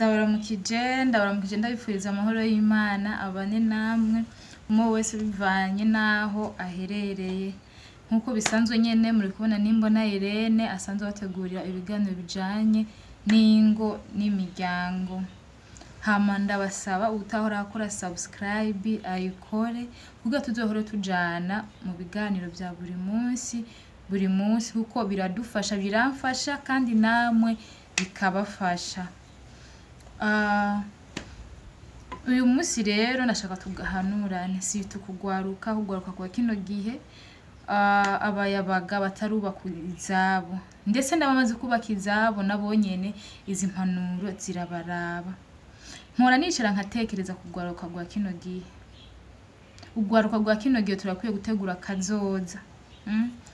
ndabaramukije ndabifuriza amahoro y'Imana abane namwe umwe wese bivanye naho aherereye nkuko bisanzwe nyene muri kubona nimbona Irene asanzwe bategurira ibiganiro bijanye n'ingo n'imiryango. Hama ndabasaba utahora akora subscribe ayikore kuko tuzohora tujana mu biganiro bya buri munsi kuko biradufasha biramfasha kandi namwe bikabafasha. Uyu munsi rero nashaka tugahanurane si tukugwaruka kwa kino gihe abayabaga batarubaka izabo ndetse ndabamaze kubaka izabo nabonyene izi mpanuro zirabaraba. Mpora nicara nkatekereza kugwaruka kwa kino gihe. Ugwaruka kwa kino gihe turakwiye gutegura kazoza.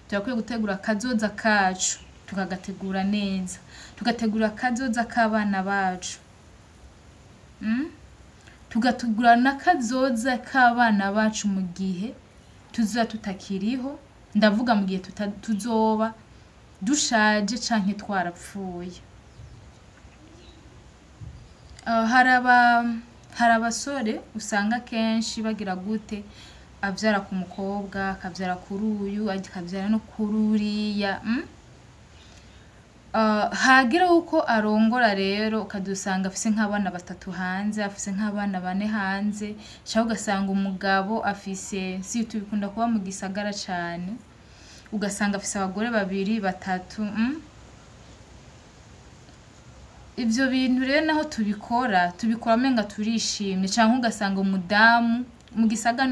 Turakwiye gutegura kazoza kacu tukagategura neza. Tugategura kazoza k'abana bacu. Tugategura na kazoza k'abana bacu mu gihe tuzoba tutakiriho, ndavuga mu gihe tuzoba dushaje canke twarapfuye. Hari abasore usanga kenshi bagira gute avyara ku mukobwa akavyara kuri uyu akavyara no kuri uriya. Hagira uko arongora rero ukadusanga afise nk'abana batatu hanze, afise nk'abana bane hanze, cyangwa ugasanga umugabo afise si tubikunda kuba mu gisagara cyane, ugasanga afise abagore babiri batatu. Ivyo bintu rero naho tubikora menga turishimye, cyangwa ugasanga umudamu mu gisagara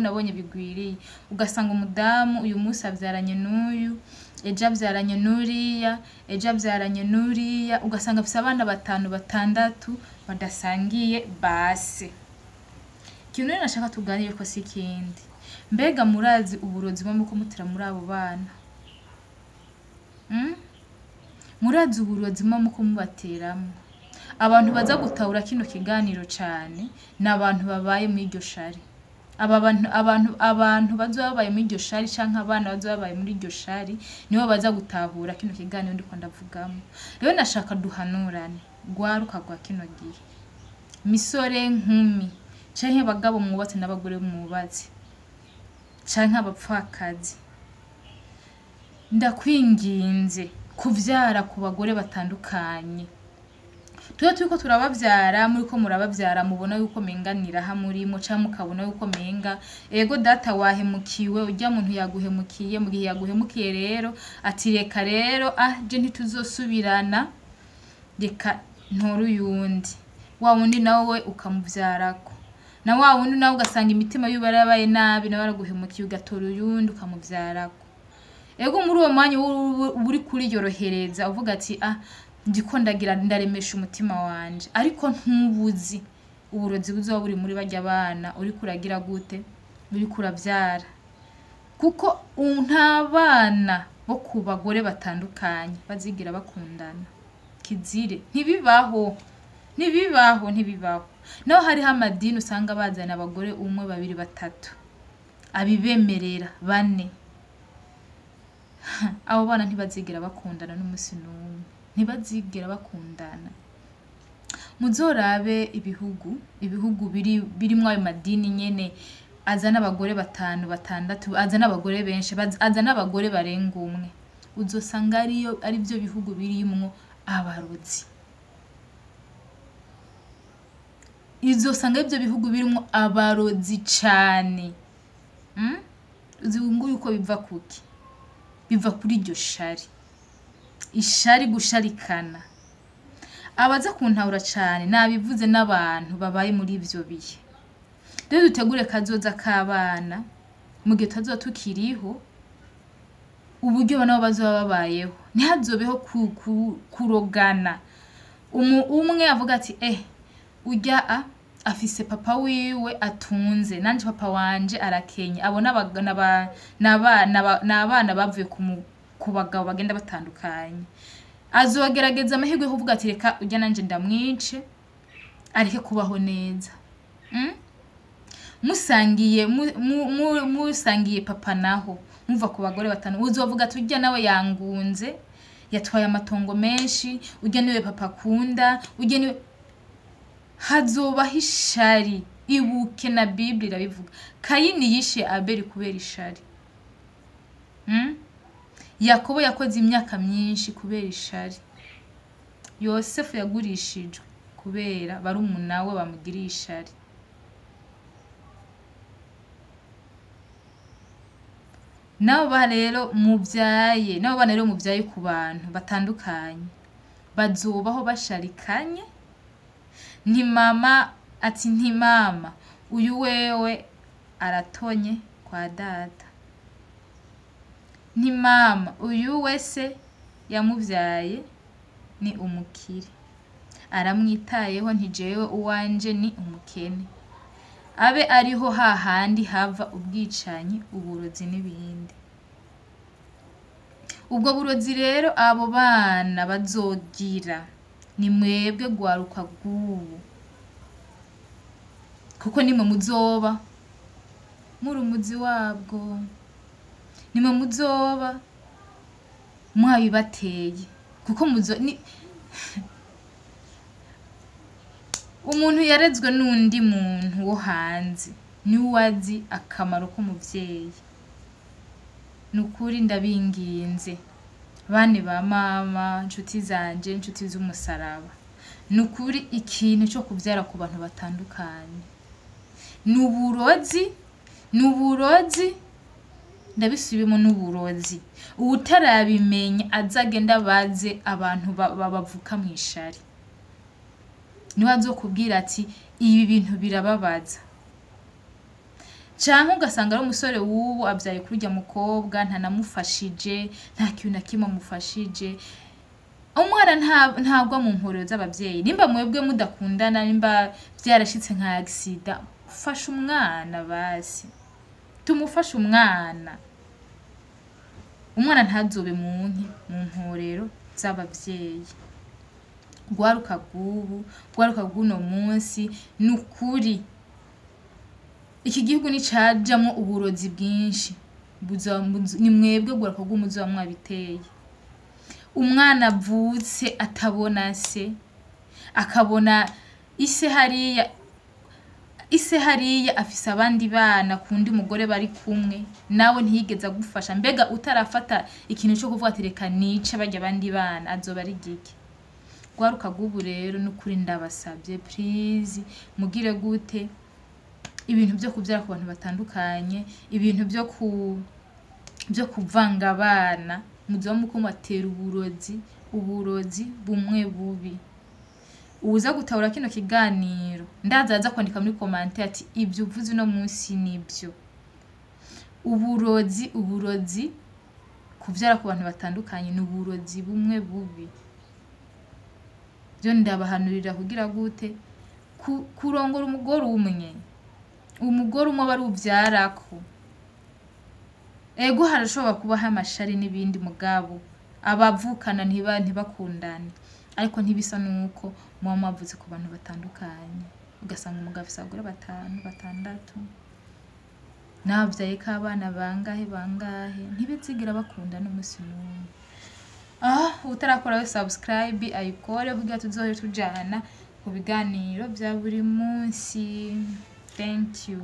nabonye bigwiriye, ugasanga umudamu uyu munsi avyaranye n'uyu, ejo avyaranye n'uriya, ejo avyaranye n'uriya, ugasanga afise abana batanu batandatu badasangiye base. Ikintu rero nashaka tuganire ko si kindi, mbega murazi uburozi bwo muko mutira muri abo bana? Murazi uburozi bwo muko mubateramo? Abantu baza gutahura kino kiganiro cyane n'abantu babaye muri iryo shari. Abantu bazobaye muri iryo shari canke abana bazobaye muri iryo shari nibo baza gutahura kino kiganiro ndiko ndavugamo. Rero nashaka duhanurane gwaruka gwa kino gihe. Misore nkumi canke bagabo mwubatse n'abagore mwubatse canke abapfakazi, ndakwinginze kuvyara ku bagore batandukanye. Turiko turabavyara muri ko murabavyara mubona yuko menganira ha murimo cyangwa mukabona yuko menga ego data wahemukiwe ujya muntu yaguhemukiye mu gihe yaguhemukiye rero ati reka rero je ntituzosubirana reka ntoru yundi wa wundi nawe ukamuvyarako na wa wundi nawe ugasanga imitima y'ubarabaye nabi na baraguhemukiye ugatora yundi ukamuvyarako. Ego muri uwo mwanya uri kuri yorohereza uvuga ati ndiko ndagira ndaremesha umutima wanje, ariko ntubuzi uburozi buzoba buri muri bajya bana uri kuragira gute uri kuravyara. Kuko nta bana bo ku bagore batandukanye bazigira bakundana, kizire ntibibaho. Naho hariho amadini usanga bazana abagore umwe babiri batatu abibemerera bane. Abo bana ntibazigira bakundana n'umusi n'umwe, ntibazigera bakundana. Muzorabe ibihugu birimwo ayo madini nyene azana abagore batanu batandatu, azana abagore benshi, azana abagore barenga umwe, uzosanga ari byo bihugu birimwo abarozi. Izosanga ibyo bihugu birimwo abarozi cane. Uzungu yuko biva kuki? Biva kuri iryo shari. Ishari gusharikana. Abaza kuntahura cyane nabivuze n'abantu babaye muri ivyo bihe. Rero dutegure kazoza k'abana mu gihe tazoba tukiriho, uburyo bana bazoba babayeho ntihazobeho kurogana. Umwe avuga ati ujya afise papa wiwe atunze nanje papa wanje arakenye, abona n'abana bavuye ku bagabo bagenda batandukanye. Azogerageza amahirwe kuvuga ati reka ujya nanje ndamwice areke kubaho neza. Musangiye papa naho muva ku bagore batanu, uzovuga ati ujya nawe yangunze yatwaye amatongo menshi, ujya niwe papa akunda, ujya niwe hazobaho ishari. Ibuke na Bible irabivuga. Kayini yishe Abeli kubera ishari. Yakobo yakoze imyaka myinshi kubera ishari. Yosefu yagurishijwe kubera barumuna we bamugiriye ishari. Nabo bana rero muvyaye ku bantu batandukanye bazobaho basharikanye. Nti mama uyu wewe aratonye kwa data. Nti mama uyu wese yamuvyaye ni umukire, aramwitayeho. Ntijewe uwanje ni umukene. Abe ariho hahandi hava ubwicanyi, uburozi n'ibindi. Ubwo burozi rero abo bana bazogira ni mwebwe gwaruka rw'ubu, kuko nimwe muzoba muri umuzi wabwo, nimwe muzoba mwabibateye, kuko umuntu yarezwe n'undi muntu wo hanze niwe azi akamaro k'umuvyeyi. Nukuri ndabinginze bane ba mama, nshuti zanje, nshuti z'umusaraba, nukuri ikintu cyo kuvyara ku bantu batandukanye n'uburozi, ndabisubiyemo n'uburozi. Utarabimenya azagenda baze abantu babavuka mwishari, niwe azokubwira ati ibi bintu birababaza. Canke ugasanga ari umusore wubu abyaye kurya mukobwa, ntanamufashije, nta kintu na kimwe amufashije. Umwana ntabwo mu mporo z'abavyeyi. Nimba mwebwe mudakundana, nimba vyarashitse nka accident, fasha umwana basi, tumufashe umwana. Umwana ntazobe mu mporero z'abavyeyi. Gwaruka rw'uno munsi, nukuri iki gihugu nicajamwo uburozi bwinshi. Ni mwebwe gwaruka rw'umuzoba mwabiteye. Umwana avutse atabona se, akabona ise hariya afise abandi bana kundi mugore bari kumwe, nawe ntiyigeze agufasha. Mbega utarafata ikintu cyo kuvuga ati reka nice barya abandi bana, azoba ari gike. Gwaruka rw'ubu rero nukuri ndabasabye please mugire gute ibintu byo kuvyara ku bantu batandukanye, ibintu byo kuvanga abana, muzoba muko matera uburozi bumwe bubi. Uza gutahura kino kiganiro ndazaza kwandika muri comment ati ibyo uvuze no munsi nibyo. Uburozi kuvyara ku bantu batandukanye n'uburozi bumwe bubi. Byo ndabahanurira kugira gute kurongora umugore umwe bari uvyarako. Ego harashobora kubaho amashari n'ibindi mugabo abavukana ntibakundane, ariko ntibisa nuko muba mwavuze ku bantu batandukanye. Ugasanga umugabo afise abagore 5, 6, navyaye ko abana bangahe ntibizigira bakundana umunsi n'umwe. Utarakora we subscribe ayikore kugira tuzohe tujana ku biganiro bya buri munsi. Thank you.